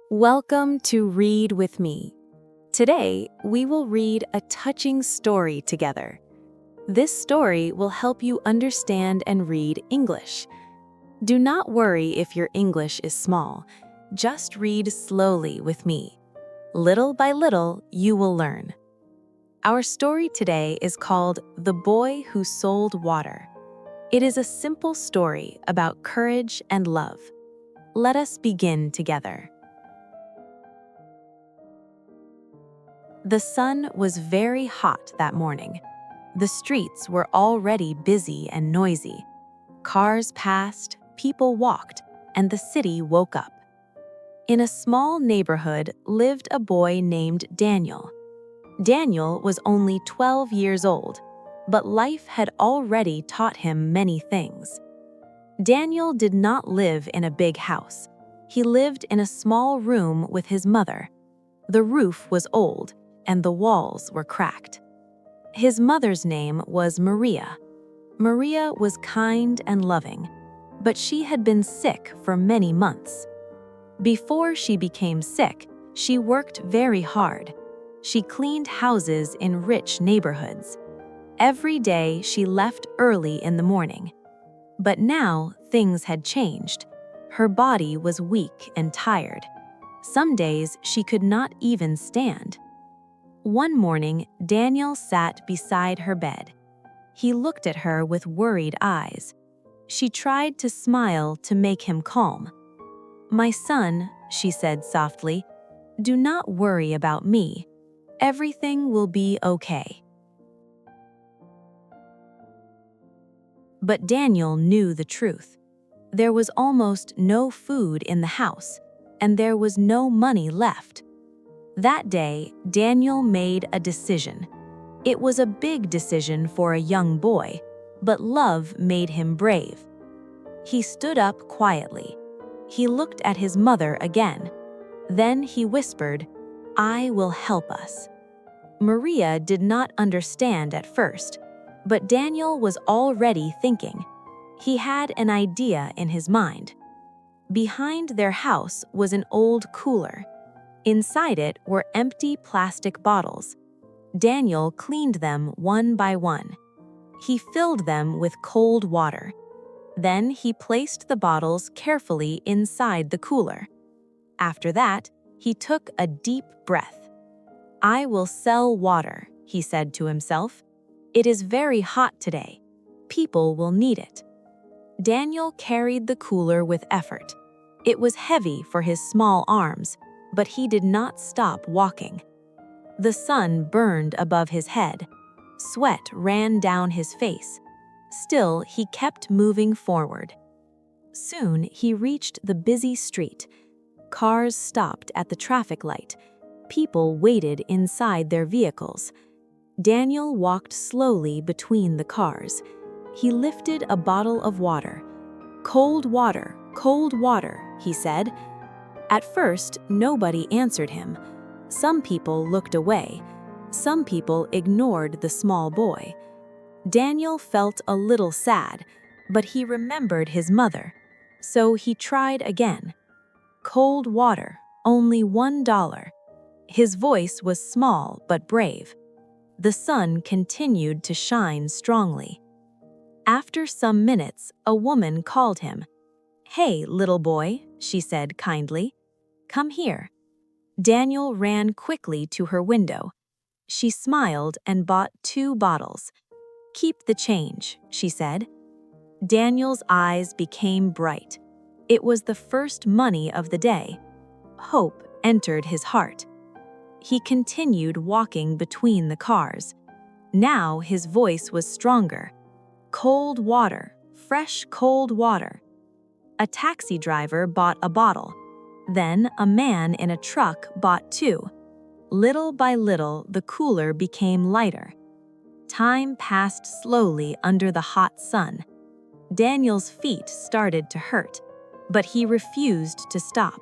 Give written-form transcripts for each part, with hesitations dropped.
Welcome to Read with Me. Today, we will read a touching story together. This story will help you understand and read English. Do not worry if your English is small. Just read slowly with me. Little by little, you will learn. Our story today is called The Boy Who Sold Water. It is a simple story about courage and love. Let us begin together. The sun was very hot that morning. The streets were already busy and noisy. Cars passed, people walked, and the city woke up. In a small neighborhood lived a boy named Daniel. Daniel was only 12 years old, but life had already taught him many things. Daniel did not live in a big house. He lived in a small room with his mother. The roof was old, and the walls were cracked. His mother's name was Maria. Maria was kind and loving, but she had been sick for many months. Before she became sick, she worked very hard. She cleaned houses in rich neighborhoods. Every day she left early in the morning. But now things had changed. Her body was weak and tired. Some days she could not even stand. One morning, Daniel sat beside her bed. He looked at her with worried eyes. She tried to smile to make him calm. "My son," she said softly, "do not worry about me. Everything will be okay." But Daniel knew the truth. There was almost no food in the house, and there was no money left. That day, Daniel made a decision. It was a big decision for a young boy, but love made him brave. He stood up quietly. He looked at his mother again. Then he whispered, "I will help us." Maria did not understand at first, but Daniel was already thinking. He had an idea in his mind. Behind their house was an old cooler. Inside it were empty plastic bottles. Daniel cleaned them one by one. He filled them with cold water. Then he placed the bottles carefully inside the cooler. After that, he took a deep breath. "I will sell water," he said to himself. "It is very hot today. People will need it." Daniel carried the cooler with effort. It was heavy for his small arms, but he did not stop walking. The sun burned above his head. Sweat ran down his face. Still, he kept moving forward. Soon, he reached the busy street. Cars stopped at the traffic light. People waited inside their vehicles. Daniel walked slowly between the cars. He lifted a bottle of water. "Cold water," he said. At first, nobody answered him. Some people looked away. Some people ignored the small boy. Daniel felt a little sad, but he remembered his mother. So he tried again. "Cold water, only $1." His voice was small but brave. The sun continued to shine strongly. After some minutes, a woman called him. "Hey, little boy," she said kindly. "Come here." Daniel ran quickly to her window. She smiled and bought 2 bottles. "Keep the change," she said. Daniel's eyes became bright. It was the first money of the day. Hope entered his heart. He continued walking between the cars. Now his voice was stronger. "Cold water, fresh cold water." A taxi driver bought a bottle. Then a man in a truck bought 2. Little by little, the cooler became lighter. Time passed slowly under the hot sun. Daniel's feet started to hurt, but he refused to stop.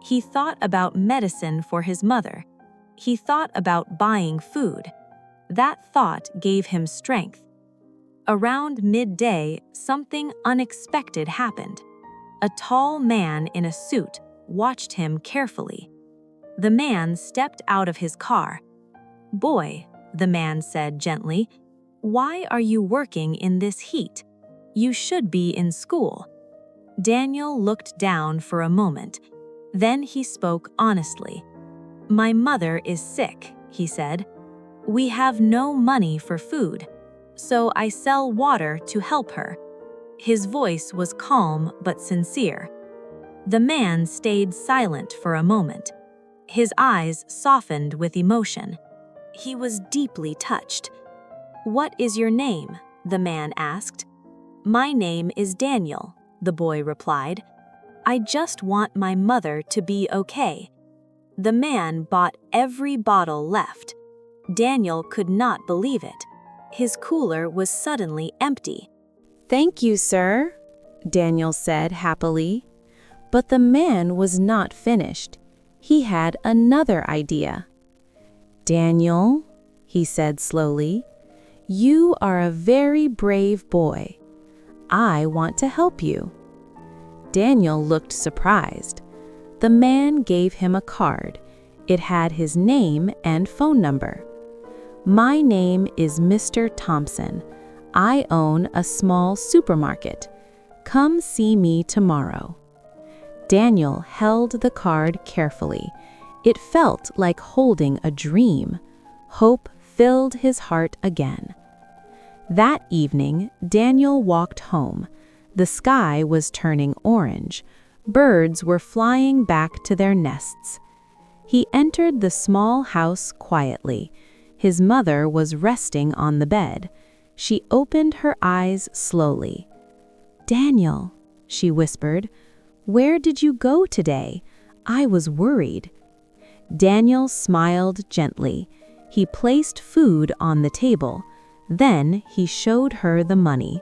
He thought about medicine for his mother. He thought about buying food. That thought gave him strength. Around midday, something unexpected happened. A tall man in a suit watched him carefully. The man stepped out of his car. "Boy," the man said gently, "why are you working in this heat? You should be in school." Daniel looked down for a moment. Then he spoke honestly. "My mother is sick," he said. "We have no money for food, so I sell water to help her." His voice was calm but sincere. The man stayed silent for a moment. His eyes softened with emotion. He was deeply touched. "What is your name?" the man asked. "My name is Daniel," the boy replied. "I just want my mother to be okay." The man bought every bottle left. Daniel could not believe it. His cooler was suddenly empty. "Thank you, sir," Daniel said happily. But the man was not finished. He had another idea. "Daniel," he said slowly, "you are a very brave boy. I want to help you." Daniel looked surprised. The man gave him a card. It had his name and phone number. "My name is Mr. Thompson. I own a small supermarket. Come see me tomorrow." Daniel held the card carefully. It felt like holding a dream. Hope filled his heart again. That evening, Daniel walked home. The sky was turning orange. Birds were flying back to their nests. He entered the small house quietly. His mother was resting on the bed. She opened her eyes slowly. "Daniel," she whispered, "where did you go today? I was worried." Daniel smiled gently. He placed food on the table. Then he showed her the money.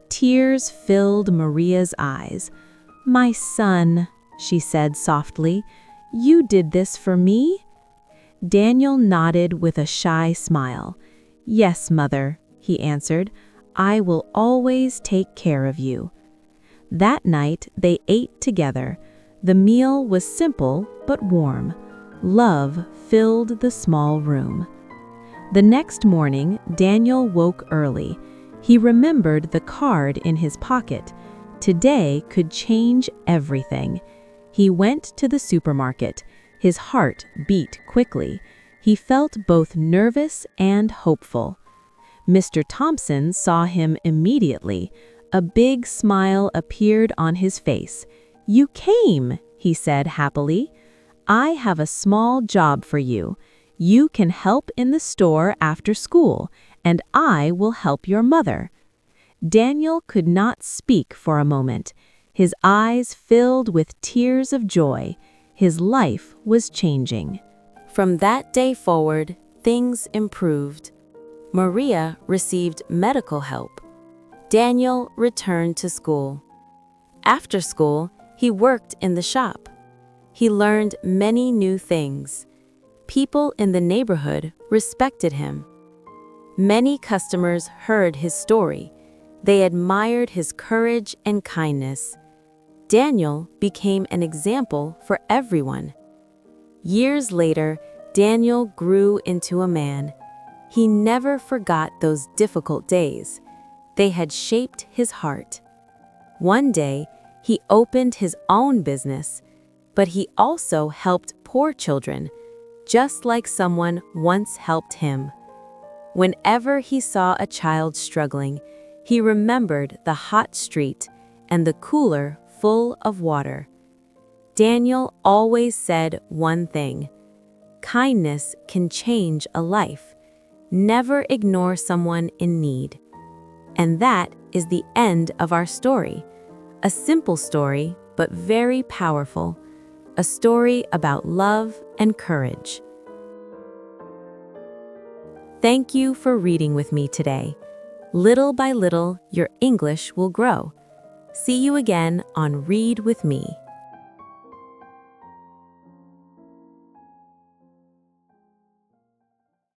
Tears filled Maria's eyes. "My son," she said softly, "you did this for me?" Daniel nodded with a shy smile. "Yes, mother," he answered. "I will always take care of you." That night they ate together. The meal was simple but warm. Love filled the small room. The next morning, Daniel woke early. He remembered the card in his pocket. Today could change everything. He went to the supermarket. His heart beat quickly. He felt both nervous and hopeful. Mr. Thompson saw him immediately. A big smile appeared on his face. "You came," he said happily. "I have a small job for you. You can help in the store after school, and I will help your mother." Daniel could not speak for a moment. His eyes filled with tears of joy. His life was changing. From that day forward, things improved. Maria received medical help. Daniel returned to school. After school, he worked in the shop. He learned many new things. People in the neighborhood respected him. Many customers heard his story. They admired his courage and kindness. Daniel became an example for everyone. Years later, Daniel grew into a man. He never forgot those difficult days. They had shaped his heart. One day, he opened his own business, but he also helped poor children, just like someone once helped him. Whenever he saw a child struggling, he remembered the hot street and the cooler full of water. Daniel always said one thing: kindness can change a life. Never ignore someone in need. And that is the end of our story. A simple story, but very powerful. A story about love and courage. Thank you for reading with me today. Little by little, your English will grow. See you again on Read with Me.